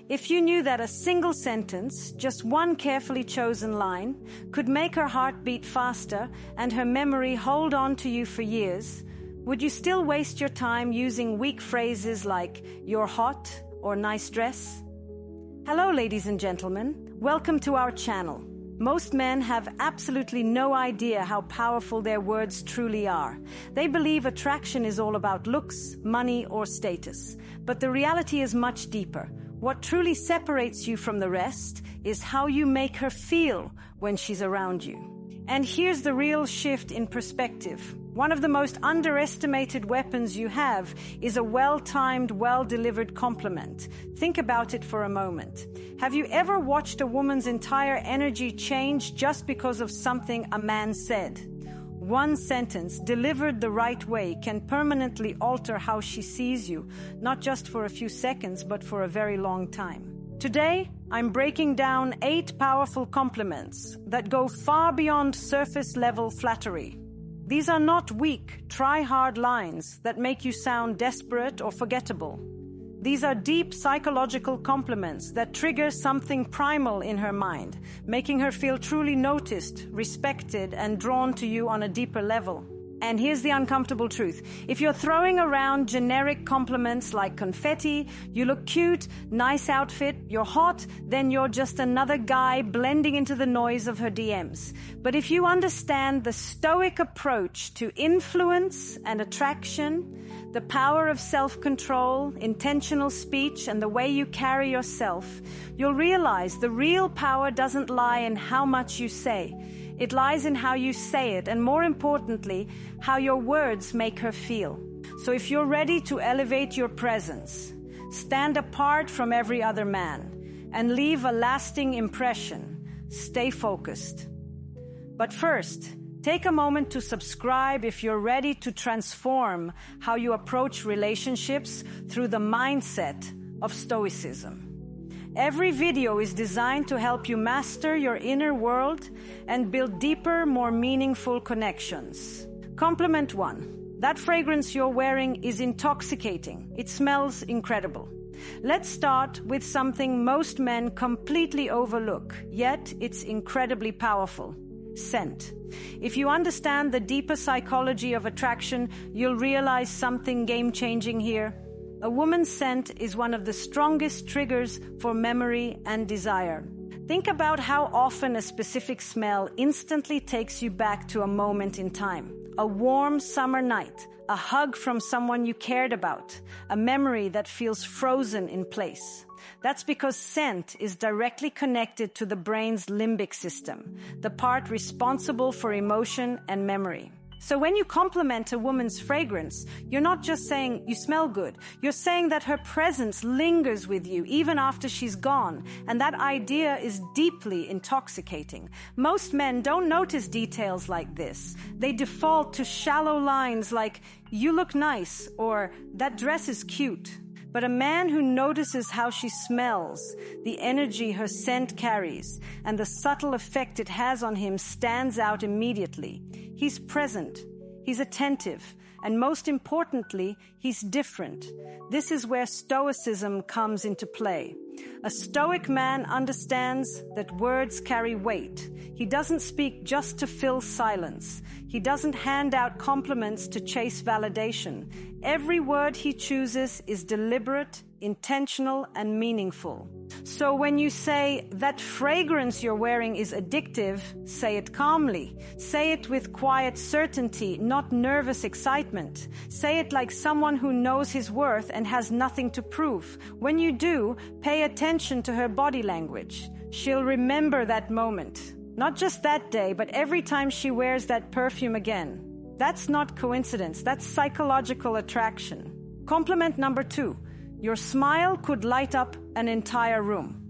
If you knew that a single sentence, just one carefully chosen line, could make her heart beat faster and her memory hold on to you for years, would you still waste your time using weak phrases like "you're hot" or "nice dress"? Hello, ladies and gentlemen. Welcome to our channel. Most men have absolutely no idea how powerful their words truly are. They believe attraction is all about looks, money, or status. But the reality is much deeper. What truly separates you from the rest is how you make her feel when she's around you. And here's the real shift in perspective. One of the most underestimated weapons you have is a well-timed, well-delivered compliment. Think about it for a moment. Have you ever watched a woman's entire energy change just because of something a man said? One sentence delivered the right way can permanently alter how she sees you, not just for a few seconds, but for a very long time. Today, I'm breaking down 8 powerful compliments that go far beyond surface-level flattery. These are not weak, try-hard lines that make you sound desperate or forgettable. These are deep psychological compliments that trigger something primal in her mind, making her feel truly noticed, respected, and drawn to you on a deeper level. And here's the uncomfortable truth. If you're throwing around generic compliments like confetti, "you look cute," "nice outfit," "you're hot," then you're just another guy blending into the noise of her DMs. But if you understand the stoic approach to influence and attraction, the power of self-control, intentional speech, and the way you carry yourself, you'll realize the real power doesn't lie in how much you say. It lies in how you say it, and more importantly, how your words make her feel. So if you're ready to elevate your presence, stand apart from every other man, and leave a lasting impression, stay focused. But first, take a moment to subscribe if you're ready to transform how you approach relationships through the mindset of stoicism. Every video is designed to help you master your inner world and build deeper, more meaningful connections. Compliment 1. That fragrance you're wearing is intoxicating. It smells incredible. Let's start with something most men completely overlook, yet it's incredibly powerful. Scent. If you understand the deeper psychology of attraction, you'll realize something game-changing here. A woman's scent is one of the strongest triggers for memory and desire. Think about how often a specific smell instantly takes you back to a moment in time. A warm summer night, a hug from someone you cared about, a memory that feels frozen in place. That's because scent is directly connected to the brain's limbic system, the part responsible for emotion and memory. So when you compliment a woman's fragrance, you're not just saying you smell good. You're saying that her presence lingers with you even after she's gone. And that idea is deeply intoxicating. Most men don't notice details like this. They default to shallow lines like, "you look nice," or "that dress is cute." But a man who notices how she smells, the energy her scent carries, and the subtle effect it has on him stands out immediately. He's present, he's attentive, and most importantly, he's different. This is where stoicism comes into play. A stoic man understands that words carry weight. He doesn't speak just to fill silence. He doesn't hand out compliments to chase validation. Every word he chooses is deliberate, intentional, and meaningful. So when you say, "that fragrance you're wearing is addictive," say it calmly. Say it with quiet certainty, not nervous excitement. Say it like someone who knows his worth and has nothing to prove. When you do, pay attention to her body language. She'll remember that moment. Not just that day, but every time she wears that perfume again. That's not coincidence, that's psychological attraction. Compliment number 2. Your smile could light up an entire room.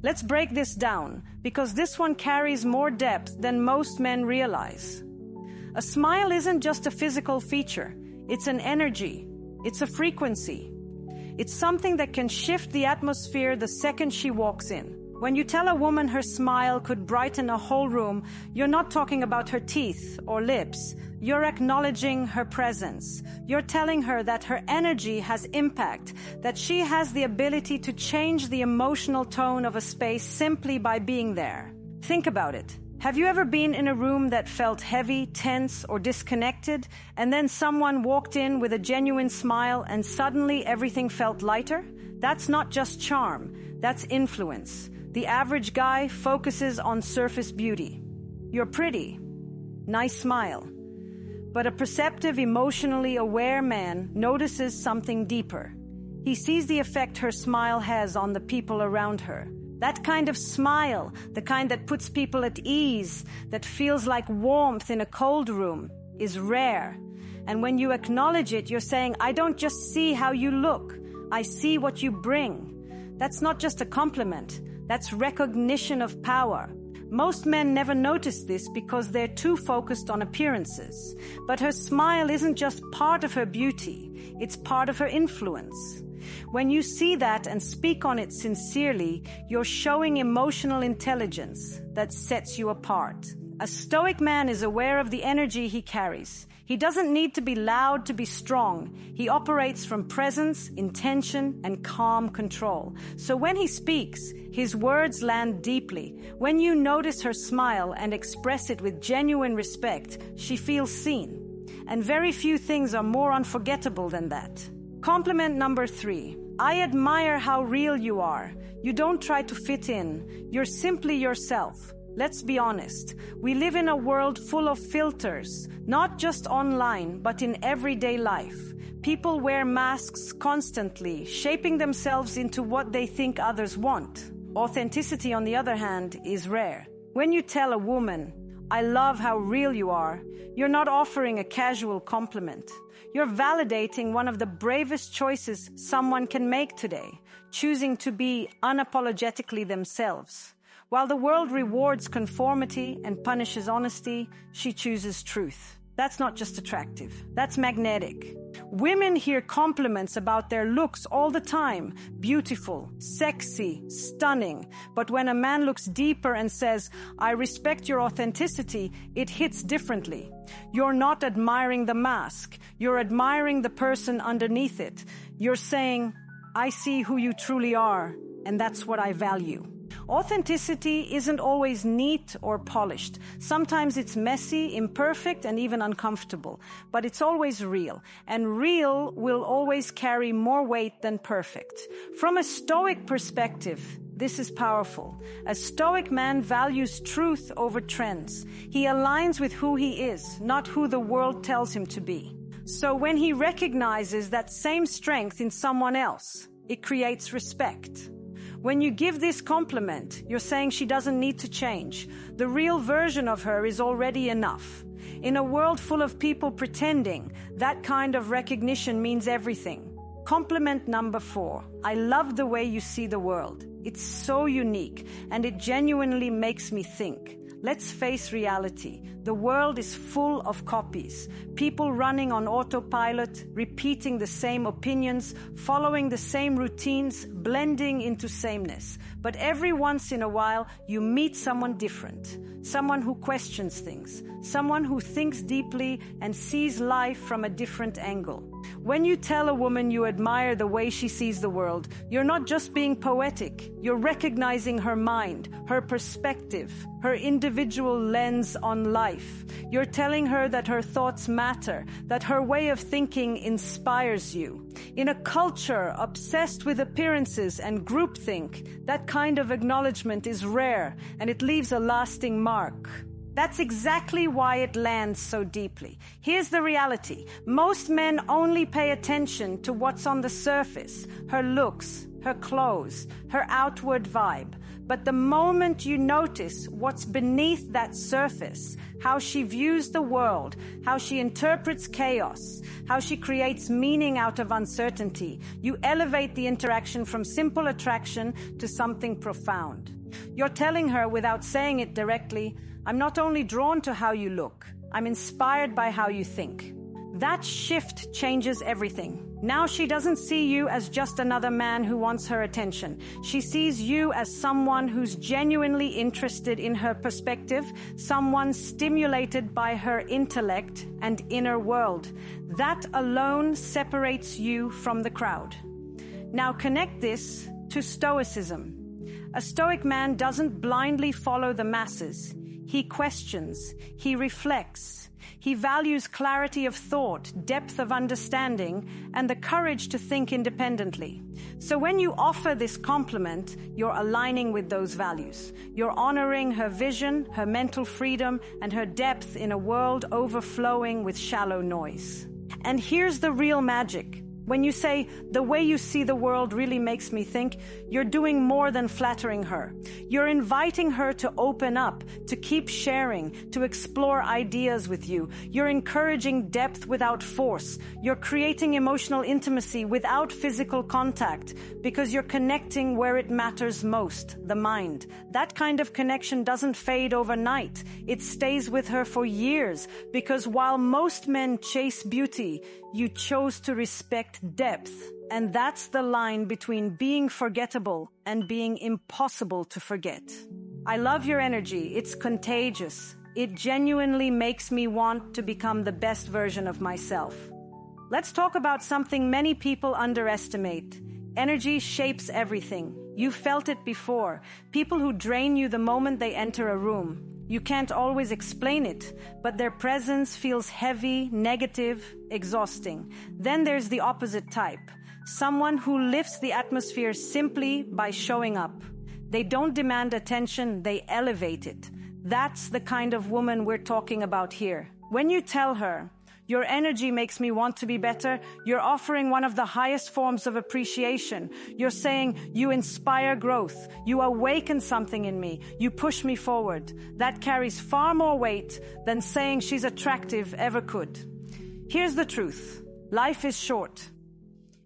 Let's break this down, because this one carries more depth than most men realize. A smile isn't just a physical feature. It's an energy. It's a frequency. It's something that can shift the atmosphere the second she walks in. When you tell a woman her smile could brighten a whole room, you're not talking about her teeth or lips. You're acknowledging her presence. You're telling her that her energy has impact, that she has the ability to change the emotional tone of a space simply by being there. Think about it. Have you ever been in a room that felt heavy, tense, or disconnected, and then someone walked in with a genuine smile and suddenly everything felt lighter? That's not just charm, that's influence. The average guy focuses on surface beauty. You're pretty. Nice smile. But a perceptive, emotionally aware man notices something deeper. He sees the effect her smile has on the people around her. That kind of smile, the kind that puts people at ease, that feels like warmth in a cold room, is rare. And when you acknowledge it, you're saying, I don't just see how you look, I see what you bring. That's not just a compliment, that's recognition of power. Most men never notice this because they're too focused on appearances. But her smile isn't just part of her beauty, it's part of her influence. When you see that and speak on it sincerely, you're showing emotional intelligence that sets you apart. A stoic man is aware of the energy he carries. He doesn't need to be loud to be strong. He operates from presence, intention, and calm control. So when he speaks, his words land deeply. When you notice her smile and express it with genuine respect, she feels seen. And very few things are more unforgettable than that. Compliment number 3. I admire how real you are. You don't try to fit in. You're simply yourself. Let's be honest. We live in a world full of filters, not just online, but in everyday life. People wear masks constantly, shaping themselves into what they think others want. Authenticity, on the other hand, is rare. When you tell a woman, I love how real you are, you're not offering a casual compliment. You're validating one of the bravest choices someone can make today, choosing to be unapologetically themselves. While the world rewards conformity and punishes honesty, she chooses truth. That's not just attractive, that's magnetic. Women hear compliments about their looks all the time. Beautiful, sexy, stunning. But when a man looks deeper and says, I respect your authenticity, it hits differently. You're not admiring the mask. You're admiring the person underneath it. You're saying, I see who you truly are, and that's what I value. Authenticity isn't always neat or polished. Sometimes it's messy, imperfect, and even uncomfortable. But it's always real. And real will always carry more weight than perfect. From a stoic perspective, this is powerful. A stoic man values truth over trends. He aligns with who he is, not who the world tells him to be. So when he recognizes that same strength in someone else, it creates respect. When you give this compliment, you're saying she doesn't need to change. The real version of her is already enough. In a world full of people pretending, that kind of recognition means everything. Compliment number 4. I love the way you see the world. It's so unique, and it genuinely makes me think. Let's face reality. The world is full of copies. People running on autopilot, repeating the same opinions, following the same routines, blending into sameness. But every once in a while, you meet someone different. Someone who questions things. Someone who thinks deeply and sees life from a different angle. When you tell a woman you admire the way she sees the world, you're not just being poetic. You're recognizing her mind, her perspective, her individual lens on life. You're telling her that her thoughts matter, that her way of thinking inspires you. In a culture obsessed with appearances and groupthink, that kind of acknowledgement is rare, and it leaves a lasting mark. That's exactly why it lands so deeply. Here's the reality. Most men only pay attention to what's on the surface, her looks, her clothes, her outward vibe. But the moment you notice what's beneath that surface, how she views the world, how she interprets chaos, how she creates meaning out of uncertainty, you elevate the interaction from simple attraction to something profound. You're telling her without saying it directly, I'm not only drawn to how you look, I'm inspired by how you think. That shift changes everything. Now she doesn't see you as just another man who wants her attention. She sees you as someone who's genuinely interested in her perspective, someone stimulated by her intellect and inner world. That alone separates you from the crowd. Now connect this to Stoicism. A Stoic man doesn't blindly follow the masses. He questions, he reflects. He values clarity of thought, depth of understanding, and the courage to think independently. So when you offer this compliment, you're aligning with those values. You're honoring her vision, her mental freedom, and her depth in a world overflowing with shallow noise. And here's the real magic. When you say, the way you see the world really makes me think, you're doing more than flattering her. You're inviting her to open up, to keep sharing, to explore ideas with you. You're encouraging depth without force. You're creating emotional intimacy without physical contact, because you're connecting where it matters most, the mind. That kind of connection doesn't fade overnight. It stays with her for years, because while most men chase beauty, you chose to respect depth, and that's the line between being forgettable and being impossible to forget. I love your energy. It's contagious. It genuinely makes me want to become the best version of myself. Let's talk about something many people underestimate. Energy shapes everything. You've felt it before. People who drain you the moment they enter a room. You can't always explain it, but their presence feels heavy, negative, exhausting. Then there's the opposite type. Someone who lifts the atmosphere simply by showing up. They don't demand attention, they elevate it. That's the kind of woman we're talking about here. When you tell her, your energy makes me want to be better, you're offering one of the highest forms of appreciation. You're saying, you inspire growth, you awaken something in me, you push me forward. That carries far more weight than saying she's attractive ever could. Here's the truth. Life is short.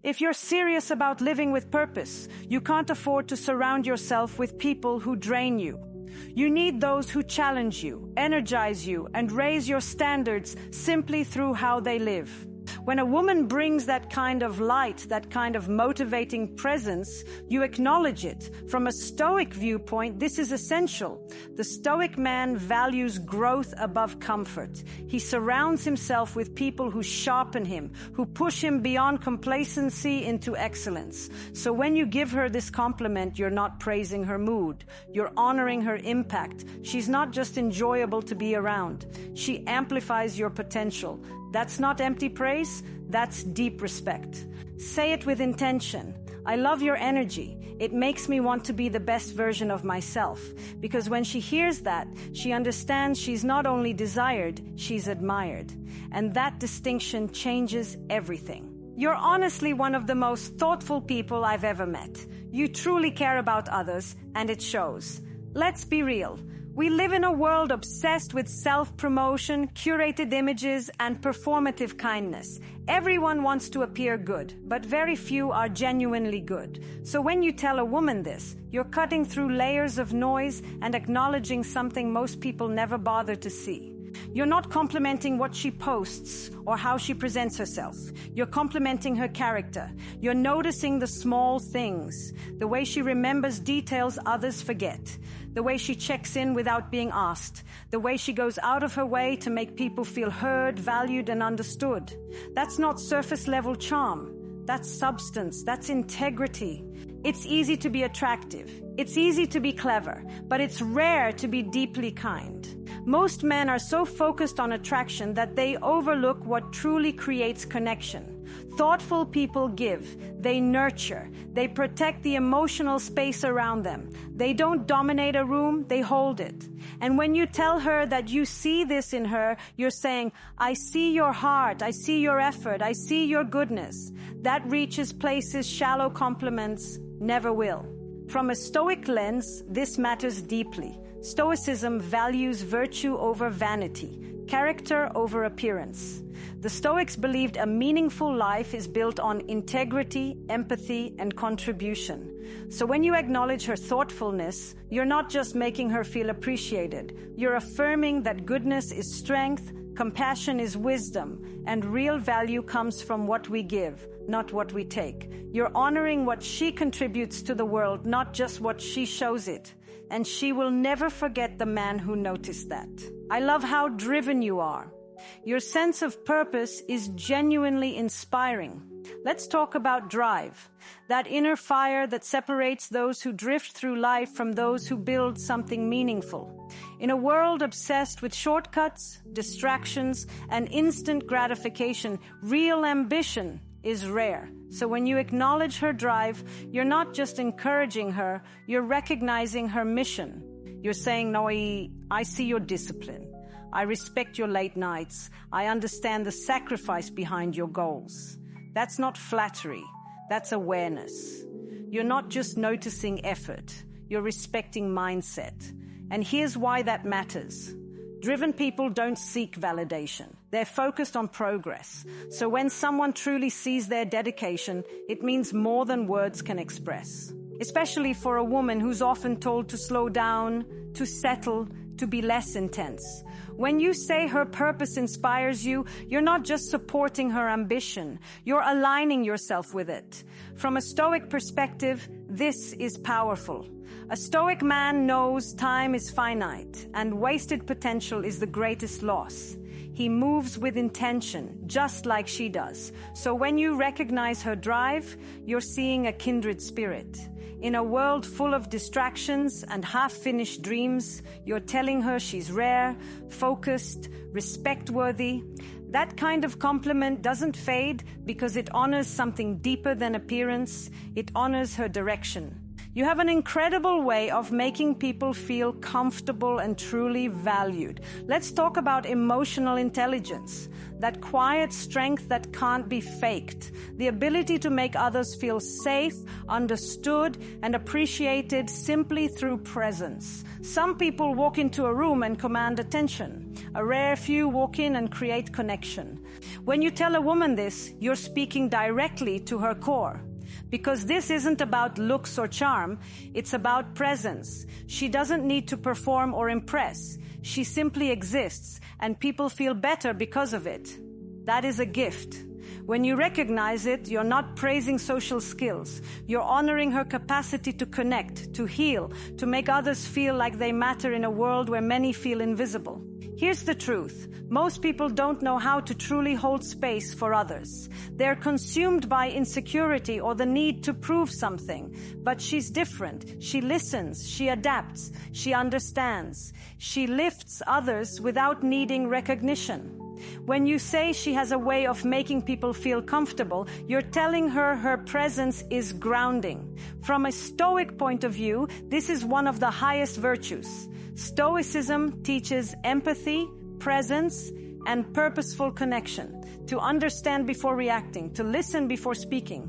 If you're serious about living with purpose, you can't afford to surround yourself with people who drain you. You need those who challenge you, energize you, and raise your standards simply through how they live. When a woman brings that kind of light, that kind of motivating presence, you acknowledge it. From a Stoic viewpoint, this is essential. The Stoic man values growth above comfort. He surrounds himself with people who sharpen him, who push him beyond complacency into excellence. So when you give her this compliment, you're not praising her mood. You're honoring her impact. She's not just enjoyable to be around. She amplifies your potential. That's not empty praise, that's deep respect. Say it with intention. I love your energy. It makes me want to be the best version of myself. Because when she hears that, she understands she's not only desired, she's admired. And that distinction changes everything. You're honestly one of the most thoughtful people I've ever met. You truly care about others, and it shows. Let's be real. We live in a world obsessed with self-promotion, curated images, and performative kindness. Everyone wants to appear good, but very few are genuinely good. So when you tell a woman this, you're cutting through layers of noise and acknowledging something most people never bother to see. You're not complimenting what she posts or how she presents herself. You're complimenting her character. You're noticing the small things, the way she remembers details others forget, the way she checks in without being asked, the way she goes out of her way to make people feel heard, valued, and understood. That's not surface-level charm. That's substance. That's integrity. It's easy to be attractive. It's easy to be clever, but it's rare to be deeply kind. Most men are so focused on attraction that they overlook what truly creates connection. Thoughtful people give, they nurture, they protect the emotional space around them. They don't dominate a room, they hold it. And when you tell her that you see this in her, you're saying, I see your heart, I see your effort, I see your goodness. That reaches places shallow compliments never will. From a Stoic lens, this matters deeply. Stoicism values virtue over vanity, character over appearance. The Stoics believed a meaningful life is built on integrity, empathy, and contribution. So when you acknowledge her thoughtfulness, you're not just making her feel appreciated. You're affirming that goodness is strength, Compassion is wisdom, and real value comes from what we give, not what we take. You're honoring what she contributes to the world, not just what she shows it. And she will never forget the man who noticed that. I love how driven you are. Your sense of purpose is genuinely inspiring. Let's talk about drive, that inner fire that separates those who drift through life from those who build something meaningful. In a world obsessed with shortcuts, distractions, and instant gratification, real ambition is rare. So when you acknowledge her drive, you're not just encouraging her, you're recognizing her mission. You're saying, "No, I see your discipline. I respect your late nights. I understand the sacrifice behind your goals." That's not flattery. That's awareness. You're not just noticing effort. You're respecting mindset. And here's why that matters. Driven people don't seek validation. They're focused on progress. So when someone truly sees their dedication, it means more than words can express. Especially for a woman who's often told to slow down, to settle, to be less intense. When you say her purpose inspires you, you're not just supporting her ambition, you're aligning yourself with it. From a Stoic perspective, this is powerful. A Stoic man knows time is finite, and wasted potential is the greatest loss. He moves with intention, just like she does. So when you recognize her drive, you're seeing a kindred spirit. In a world full of distractions and half-finished dreams, you're telling her she's rare, focused, respect-worthy. That kind of compliment doesn't fade because it honors something deeper than appearance. It honors her direction. You have an incredible way of making people feel comfortable and truly valued. Let's talk about emotional intelligence, that quiet strength that can't be faked, the ability to make others feel safe, understood, and appreciated simply through presence. Some people walk into a room and command attention. A rare few walk in and create connection. When you tell a woman this, you're speaking directly to her core. Because this isn't about looks or charm, it's about presence. She doesn't need to perform or impress. She simply exists, and people feel better because of it. That is a gift. When you recognize it, you're not praising social skills. You're honoring her capacity to connect, to heal, to make others feel like they matter in a world where many feel invisible. Here's the truth. Most people don't know how to truly hold space for others. They're consumed by insecurity or the need to prove something. But she's different. She listens, she adapts, she understands. She lifts others without needing recognition. When you say she has a way of making people feel comfortable, you're telling her her presence is grounding. From a Stoic point of view, this is one of the highest virtues. Stoicism teaches empathy, presence, and purposeful connection, to understand before reacting, to listen before speaking.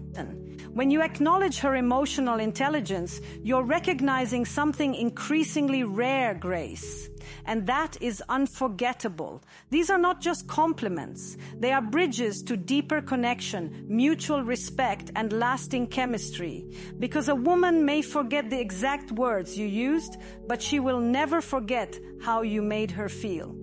When you acknowledge her emotional intelligence, you're recognizing something increasingly rare, Grace. And that is unforgettable. These are not just compliments. They are bridges to deeper connection, mutual respect, and lasting chemistry. Because a woman may forget the exact words you used, but she will never forget how you made her feel.